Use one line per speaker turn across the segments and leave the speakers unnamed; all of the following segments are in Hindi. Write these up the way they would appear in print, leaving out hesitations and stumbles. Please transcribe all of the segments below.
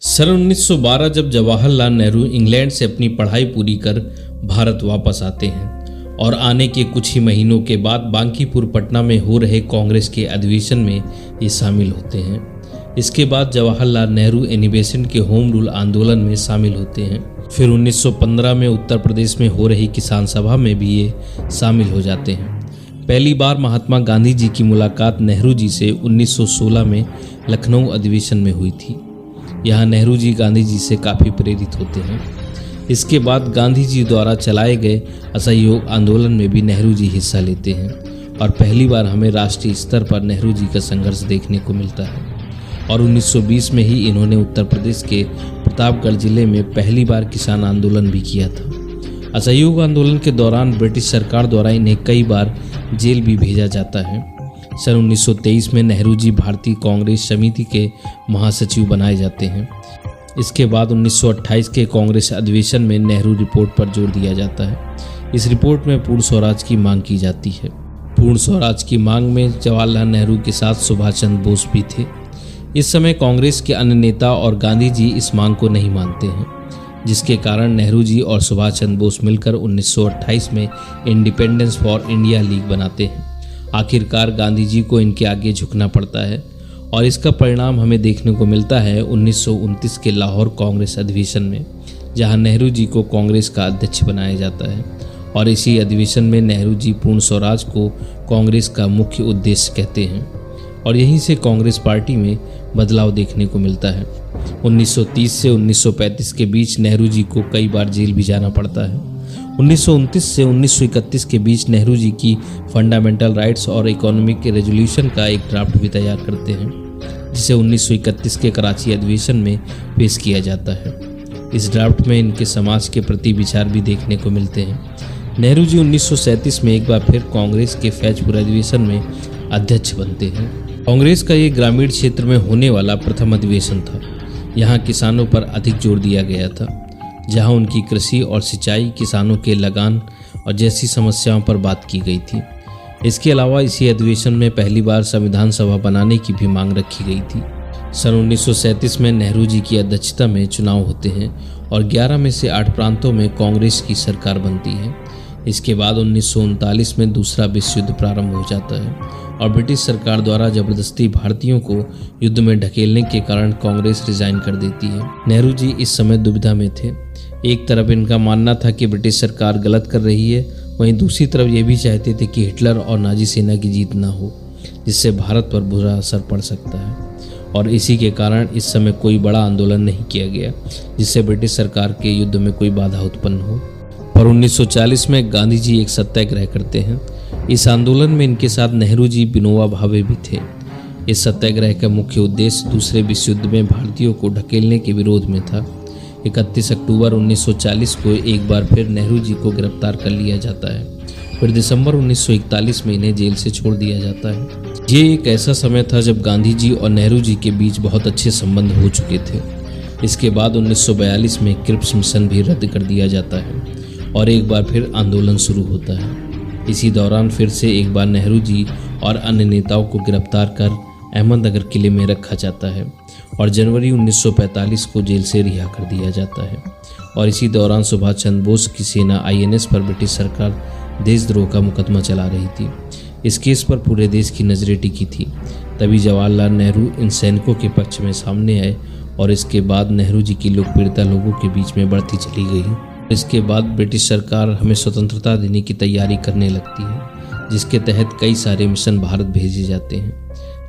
सन 1912 जब जवाहरलाल नेहरू इंग्लैंड से अपनी पढ़ाई पूरी कर भारत वापस आते हैं और आने के कुछ ही महीनों के बाद बांकीपुर पटना में हो रहे कांग्रेस के अधिवेशन में ये शामिल होते हैं। इसके बाद जवाहरलाल नेहरू एनिबेशन के होम रूल आंदोलन में शामिल होते हैं। फिर 1915 में उत्तर प्रदेश में हो रही किसान सभा में भी ये शामिल हो जाते हैं। पहली बार महात्मा गांधी जी की मुलाकात नेहरू जी से 1916 में लखनऊ अधिवेशन में हुई थी। यहाँ नेहरू जी गांधी जी से काफ़ी प्रेरित होते हैं। इसके बाद गांधी जी द्वारा चलाए गए असहयोग आंदोलन में भी नेहरू जी हिस्सा लेते हैं और पहली बार हमें राष्ट्रीय स्तर पर नेहरू जी का संघर्ष देखने को मिलता है। और 1920 में ही इन्होंने उत्तर प्रदेश के प्रतापगढ़ जिले में पहली बार किसान आंदोलन भी किया था। असहयोग आंदोलन के दौरान ब्रिटिश सरकार द्वारा इन्हें कई बार जेल भी भेजा जाता है। सन 1923 में नेहरू जी भारतीय कांग्रेस समिति के महासचिव बनाए जाते हैं। इसके बाद 1928 के कांग्रेस अधिवेशन में नेहरू रिपोर्ट पर जोर दिया जाता है। इस रिपोर्ट में पूर्ण स्वराज की मांग की जाती है। पूर्ण स्वराज की मांग में जवाहरलाल नेहरू के साथ सुभाष चंद्र बोस भी थे। इस समय कांग्रेस के अन्य नेता और गांधी जी इस मांग को नहीं मानते हैं, जिसके कारण नेहरू जी और सुभाष चंद्र बोस मिलकर 1928 में इंडिपेंडेंस फॉर इंडिया लीग बनाते हैं। आखिरकार गांधी जी को इनके आगे झुकना पड़ता है और इसका परिणाम हमें देखने को मिलता है 1929 के लाहौर कांग्रेस अधिवेशन में, जहां नेहरू जी को कांग्रेस का अध्यक्ष बनाया जाता है। और इसी अधिवेशन में नेहरू जी पूर्ण स्वराज को कांग्रेस का मुख्य उद्देश्य कहते हैं और यहीं से कांग्रेस पार्टी में बदलाव देखने को मिलता है। 1930 से 1935 के बीच नेहरू जी को कई बार जेल भी जाना पड़ता है। 1929 से 1931 के बीच नेहरू जी की फंडामेंटल राइट्स और इकोनॉमिक रेजोल्यूशन का एक ड्राफ्ट भी तैयार करते हैं, जिसे 1931 के कराची अधिवेशन में पेश किया जाता है। इस ड्राफ्ट में इनके समाज के प्रति विचार भी देखने को मिलते हैं। नेहरू जी 1937 में एक बार फिर कांग्रेस के फैजपुर अधिवेशन में अध्यक्ष बनते हैं। कांग्रेस का ये ग्रामीण क्षेत्र में होने वाला प्रथम अधिवेशन था। यहाँ किसानों पर अधिक जोर दिया गया था, जहाँ उनकी कृषि और सिंचाई, किसानों के लगान और जैसी समस्याओं पर बात की गई थी। इसके अलावा इसी अधिवेशन में पहली बार संविधान सभा बनाने की भी मांग रखी गई थी। सन 1937 में नेहरू जी की अध्यक्षता में चुनाव होते हैं और 11 में से 8 प्रांतों में कांग्रेस की सरकार बनती है। इसके बाद 1939 में दूसरा विश्व युद्ध प्रारंभ हो जाता है और ब्रिटिश सरकार द्वारा जबरदस्ती भारतीयों को युद्ध में ढकेलने के कारण कांग्रेस रिजाइन कर देती है। नेहरू जी इस समय दुविधा में थे। एक तरफ इनका मानना था कि ब्रिटिश सरकार गलत कर रही है, वहीं दूसरी तरफ ये भी चाहते थे कि हिटलर और नाजी सेना की जीत ना हो, जिससे भारत पर बुरा असर पड़ सकता है। और इसी के कारण इस समय कोई बड़ा आंदोलन नहीं किया गया, जिससे ब्रिटिश सरकार के युद्ध में कोई बाधा उत्पन्न हो। और 1940 में गांधी जी एक सत्याग्रह करते हैं। इस आंदोलन में इनके साथ नेहरू जी, विनोबा भावे भी थे। इस सत्याग्रह का मुख्य उद्देश्य दूसरे विश्व युद्ध में भारतीयों को ढकेलने के विरोध में था। 31 अक्टूबर 1940 को एक बार फिर नेहरू जी को गिरफ्तार कर लिया जाता है। फिर दिसंबर 1941 में इन्हें जेल से छोड़ दिया जाता है। ये एक ऐसा समय था जब गांधी जी और नेहरू जी के बीच बहुत अच्छे संबंध हो चुके थे। इसके बाद 1942 में क्रिप्स मिशन भी रद्द कर दिया जाता है और एक बार फिर आंदोलन शुरू होता है। इसी दौरान फिर से एक बार नेहरू जी और अन्य नेताओं को गिरफ्तार कर अहमदनगर किले में रखा जाता है और जनवरी 1945 को जेल से रिहा कर दिया जाता है। और इसी दौरान सुभाष चंद्र बोस की सेना INS पर ब्रिटिश सरकार देशद्रोह का मुकदमा चला रही थी। इस केस पर पूरे देश की नज़रें टिकी थी। तभी जवाहरलाल नेहरू इन सैनिकों के पक्ष में सामने आए और इसके बाद नेहरू जी की लोकप्रियता लोगों के बीच में बढ़ती चली गई। इसके बाद ब्रिटिश सरकार हमें स्वतंत्रता देने की तैयारी करने लगती है, जिसके तहत कई सारे मिशन भारत भेजे जाते हैं,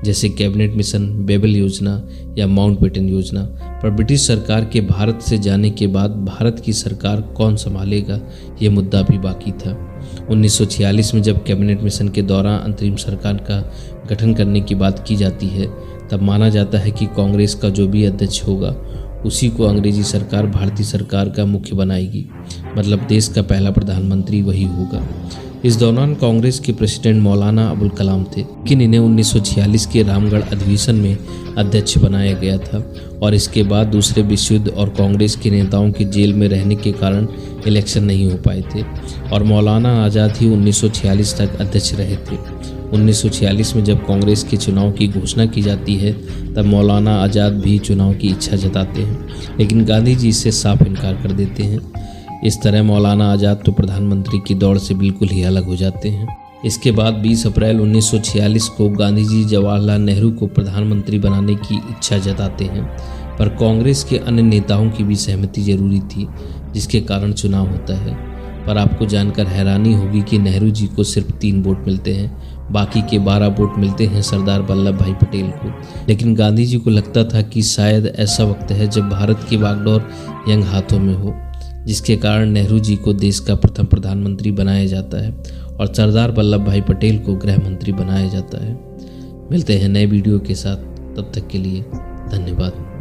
जैसे कैबिनेट मिशन, बेबल योजना या माउंटबेटन योजना। पर ब्रिटिश सरकार के भारत से जाने के बाद भारत की सरकार कौन संभालेगा, ये मुद्दा भी बाकी था। 1946 में जब कैबिनेट मिशन के दौरान अंतरिम सरकार का गठन करने की बात की जाती है, तब माना जाता है कि कांग्रेस का जो भी अध्यक्ष होगा उसी को अंग्रेजी सरकार भारतीय सरकार का मुख्य बनाएगी, मतलब देश का पहला प्रधानमंत्री वही होगा। इस दौरान कांग्रेस के प्रेसिडेंट मौलाना अबुल कलाम थे, लेकिन इन्हें 1946 के रामगढ़ अधिवेशन में अध्यक्ष बनाया गया था और इसके बाद दूसरे विश्व युद्ध और कांग्रेस के नेताओं के जेल में रहने के कारण इलेक्शन नहीं हो पाए थे और मौलाना आज़ाद ही 1946 तक अध्यक्ष रहे थे। 1946 में जब कांग्रेस के चुनाव की घोषणा की जाती है तब मौलाना आज़ाद भी चुनाव की इच्छा जताते हैं, लेकिन गांधी जी इससे साफ इनकार कर देते हैं। इस तरह मौलाना आज़ाद तो प्रधानमंत्री की दौड़ से बिल्कुल ही अलग हो जाते हैं। इसके बाद 20 अप्रैल 1946 को गांधी जी जवाहरलाल नेहरू को प्रधानमंत्री बनाने की इच्छा जताते हैं, पर कांग्रेस के अन्य नेताओं की भी सहमति जरूरी थी, जिसके कारण चुनाव होता है। पर आपको जानकर हैरानी होगी कि नेहरू जी को सिर्फ 3 वोट मिलते हैं, बाकी के 12 वोट मिलते हैं सरदार वल्लभ भाई पटेल को। लेकिन गांधी जी को लगता था कि शायद ऐसा वक्त है जब भारत की बागडोर यंग हाथों में हो, जिसके कारण नेहरू जी को देश का प्रथम प्रधानमंत्री बनाया जाता है और सरदार वल्लभ भाई पटेल को गृह मंत्री बनाया जाता है। मिलते हैं नए वीडियो के साथ, तब तक के लिए धन्यवाद।